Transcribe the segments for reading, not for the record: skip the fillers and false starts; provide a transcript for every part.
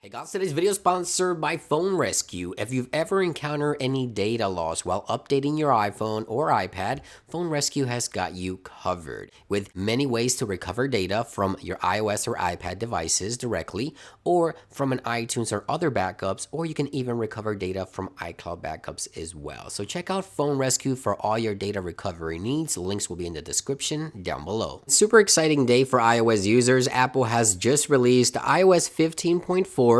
Hey guys, today's video is sponsored by Phone Rescue. If you've ever encountered any data loss while updating your iPhone or iPad, Phone Rescue has got you covered with many ways to recover data from your iOS or iPad devices directly or from an iTunes or other backups, or you can even recover data from iCloud backups as well. So check out Phone Rescue for all your data recovery needs. Links will be in the description down below. Super exciting day for iOS users. Apple has just released iOS 15.4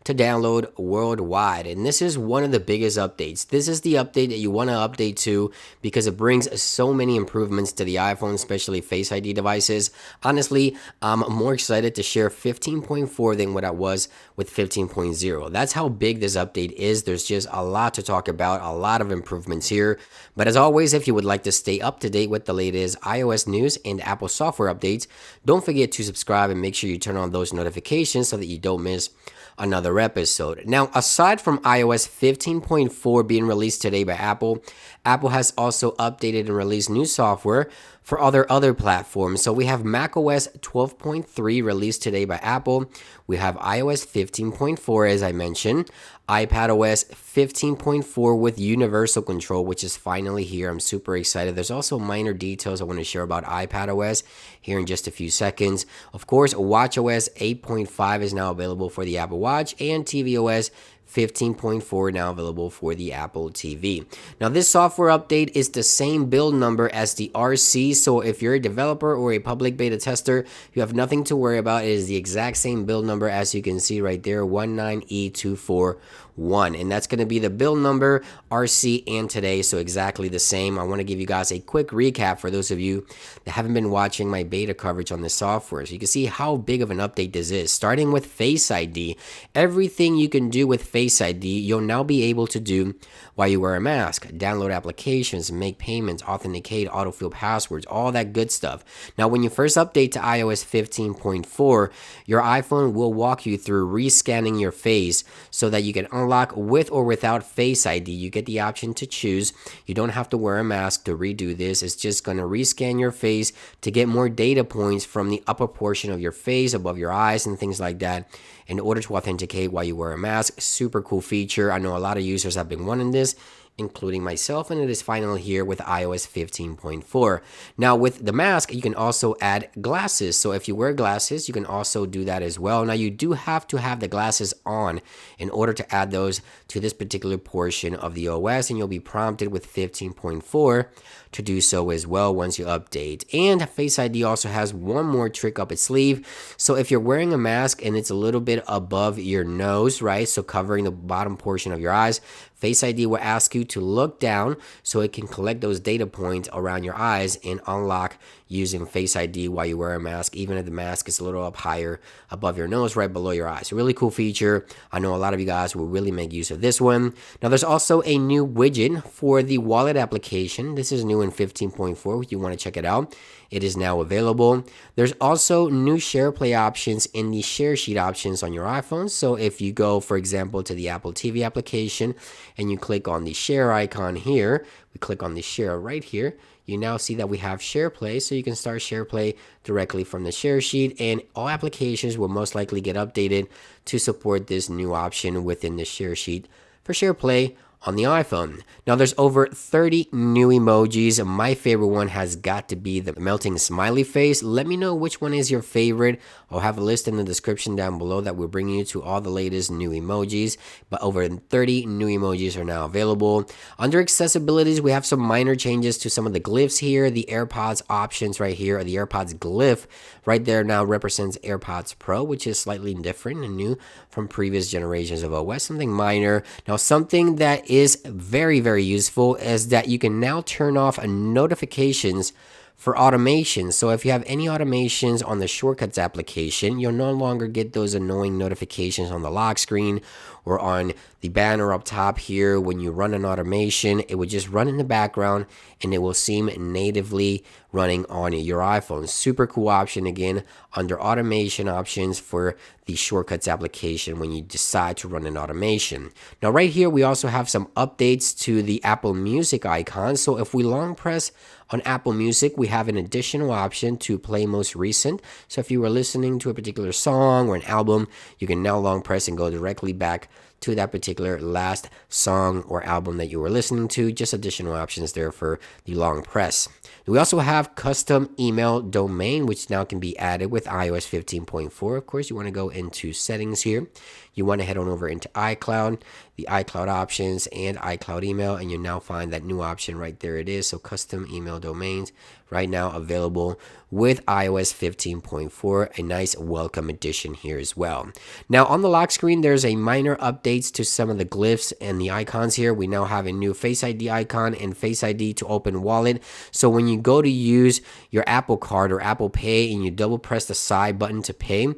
to download worldwide, and this is one of the biggest updates. This is the update that you want to update to because it brings so many improvements to the iPhone, especially Face ID devices. Honestly, I'm more excited to share 15.4 than what I was with 15.0. That's how big this update is. There's just a lot to talk about, a lot of improvements here. But as always, if you would like to stay up to date with the latest iOS news and Apple software updates, don't forget to subscribe and make sure you turn on those notifications so that you don't miss another episode. Now, aside from iOS 15.4 being released today by Apple, Apple has also updated and released new software for other platforms. So we have macOS 12.3 released today by Apple. We have iOS 15.4, as I mentioned, iPadOS 15.4 with universal control, which is finally here. I'm super excited. There's also minor details I want to share about iPadOS here in just a few seconds. Of course, watchOS 8.5 is now available for the Apple Watch, and tvOS 15.4 now available for the Apple TV. Now, this software update is the same build number as the RC, so if you're a developer or a public beta tester, you have nothing to worry about. It is the exact same build number as you can see right there, 19E241, and that's going to be the build number, RC, and today, so exactly the same. I want to give you guys a quick recap for those of you that haven't been watching my beta coverage on this software, so you can see how big of an update this is. Starting with Face ID, everything you can do with Face ID, you'll now be able to do while you wear a mask. Download applications, make payments, authenticate, autofill passwords, all that good stuff. Now, when you first update to iOS 15.4, your iPhone will walk you through rescanning your face so that you can unlock with or without Face ID. You get the option to choose. You don't have to wear a mask to redo this. It's just going to rescan your face to get more data points from the upper portion of your face, above your eyes, and things like that, in order to authenticate while you wear a mask. Super cool feature. I know a lot of users have been wanting this, including myself, and it is finally here with iOS 15.4. Now, with the mask, you can also add glasses. So if you wear glasses, you can also do that as well. Now, you do have to have the glasses on in order to add those to this particular portion of the OS, and you'll be prompted with 15.4 to do so as well once you update. And Face ID also has one more trick up its sleeve. So if you're wearing a mask and it's a little bit above your nose, right, so covering the bottom portion of your eyes, Face ID will ask you to look down so it can collect those data points around your eyes and unlock using Face ID while you wear a mask, even if the mask is a little up higher above your nose, right below your eyes. A really cool feature. I know a lot of you guys will really make use of this one. Now, there's also a new widget for the wallet application. This is new in 15.4. If you want to check it out, it is now available. There's also new SharePlay options in the share sheet options on your iPhone. So if you go, for example, to the Apple TV application and you click on the share icon here, we click on the share right here, you now see that we have SharePlay, so you can start SharePlay directly from the share sheet, and all applications will most likely get updated to support this new option within the share sheet for SharePlay on the iPhone. Now, there's over 30 new emojis. My favorite one has got to be the melting smiley face. Let me know which one is your favorite. I'll have a list in the description down below that will bring you to all the latest new emojis, but over 30 new emojis are now available. Under accessibilities, we have some minor changes to some of the glyphs here. The AirPods options right here, or the AirPods glyph right there now represents AirPods Pro, which is slightly different and new from previous generations of OS, something minor. Now, something that is very, very useful is that you can now turn off notifications for automation. So if you have any automations on the Shortcuts application, you'll no longer get those annoying notifications on the lock screen or on the banner up top here. When you run an automation, it would just run in the background and it will seem natively running on your iPhone. Super cool option again under automation options for the Shortcuts application when you decide to run an automation. Now, right here, we also have some updates to the Apple Music icon. So if we long press On Apple Music, we have an additional option to play most recent. So if you were listening to a particular song or an album, you can now long press and go directly back to that particular last song or album that you were listening to. Just additional options there for the long press. We also have custom email domain, which now can be added with iOS 15.4. Of course, you want to go into settings here. You want to head on over into iCloud, the iCloud options, and iCloud email, and you'll now find that new option right there. It is. So custom email domains right now available with iOS 15.4, a nice welcome addition here as well. Now on the lock screen, there's a minor updates to some of the glyphs and the icons here. We now have a new Face ID icon and Face ID to open wallet. So when you go to use your Apple Card or Apple Pay and you double press the side button to pay,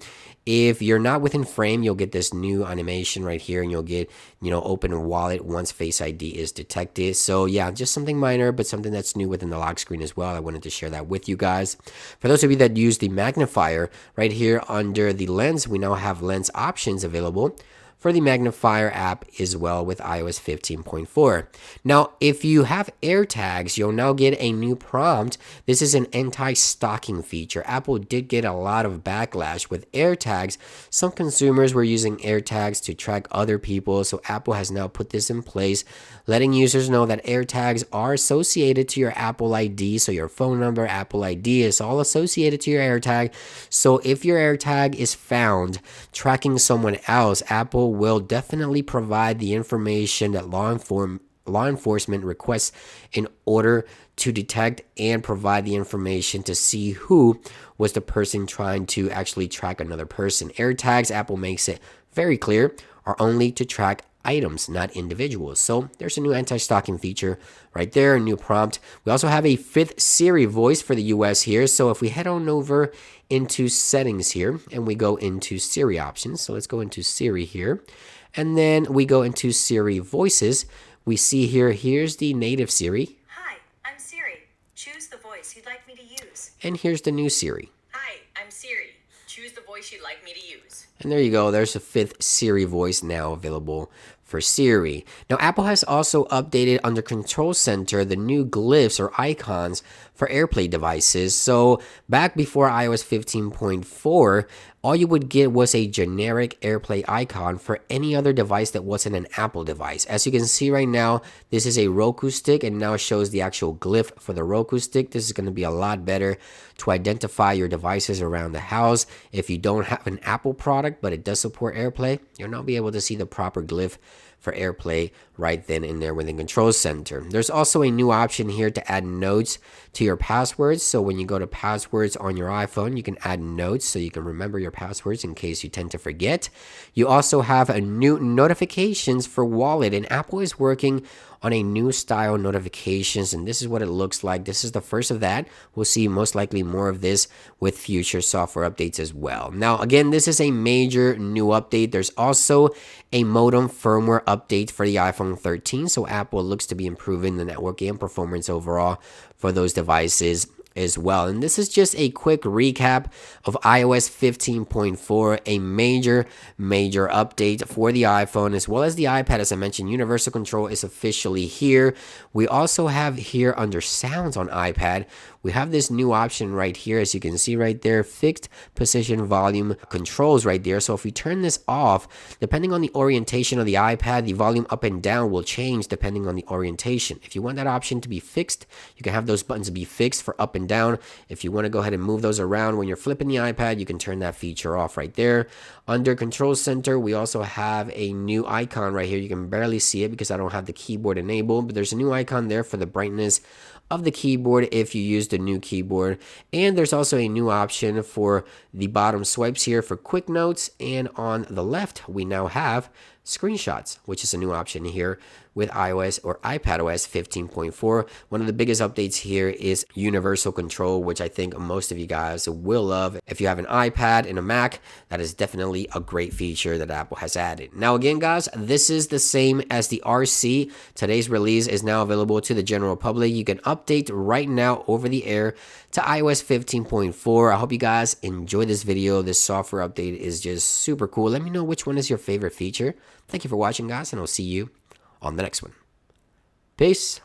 if you're not within frame, you'll get this new animation right here, and you'll get, open wallet once Face ID is detected. So yeah, just something minor, but something that's new within the lock screen as well. I wanted to share that with you guys. For those of you that use the magnifier right here under the lens, we now have lens options available for the magnifier app as well with iOS 15.4. Now, if you have AirTags, you'll now get a new prompt. This is an anti-stalking feature. Apple did get a lot of backlash with AirTags. Some consumers were using AirTags to track other people, so Apple has now put this in place, letting users know that AirTags are associated to your Apple ID, so your phone number, Apple ID is all associated to your AirTag. So if your AirTag is found tracking someone else, Apple will definitely provide the information that law enforcement requests in order to detect and provide the information to see who was the person trying to actually track another person. AirTags, Apple makes it very clear, are only to track items, not individuals. So there's a new anti-stalking feature right there, a new prompt. We also have a 5th Siri Voice for the US here. So if we head on over into settings here and we go into Siri options, so let's go into Siri here, and then we go into Siri Voices. We see here, here's the native Siri. Hi, I'm Siri. Choose the voice you'd like me to use. And here's the new Siri. Hi, I'm Siri. Choose the voice you'd like me to use. And there you go. There's a 5th Siri Voice now available for Siri. Now, Apple has also updated under Control Center the new glyphs or icons for AirPlay devices. So back before iOS 15.4, all you would get was a generic AirPlay icon for any other device that wasn't an Apple device. As you can see right now, this is a Roku stick and now shows the actual glyph for the Roku stick. This is going to be a lot better to identify your devices around the house. If you don't have an Apple product, but it does support AirPlay, you'll not be able to see the proper glyph for AirPlay right then and there within Control Center. There's also a new option here to add notes to your passwords. So when you go to passwords on your iPhone, you can add notes so you can remember your passwords in case you tend to forget. You also have a new notifications for Wallet, and Apple is working on a new style notifications, and this is what it looks like. This is the first of that. We'll see most likely more of this with future software updates as well. Now, again, this is a major new update. There's also a modem firmware update for the iPhone 13, so Apple looks to be improving the network and performance overall for those devices as well. And this is just a quick recap of iOS 15.4, a major update for the iPhone as well as the iPad. As I mentioned, universal control is officially here. We also have here under sounds on iPad, we have this new option right here, as you can see right there, fixed position volume controls right there. So if we turn this off, depending on the orientation of the iPad, the volume up and down will change depending on the orientation. If you want that option to be fixed, you can have those buttons be fixed for up and down. If you want to go ahead and move those around when you're flipping the iPad, you can turn that feature off right there. Under Control Center, we also have a new icon right here. You can barely see it because I don't have the keyboard enabled, but there's a new icon there for the brightness of the keyboard if you use the new keyboard. And there's also a new option for the bottom swipes here for quick notes. And on the left, we now have screenshots, which is a new option here with iOS or iPadOS 15.4. One of the biggest updates here is universal control, which I think most of you guys will love. If you have an iPad and a Mac, that is definitely a great feature that Apple has added. Now again, guys, this is the same as the RC. Today's release is now available to the general public. You can update right now over the air to iOS 15.4. I hope you guys enjoy this video. This software update is just super cool. Let me know which one is your favorite feature. Thank you for watching, guys, and I'll see you on the next one. Peace.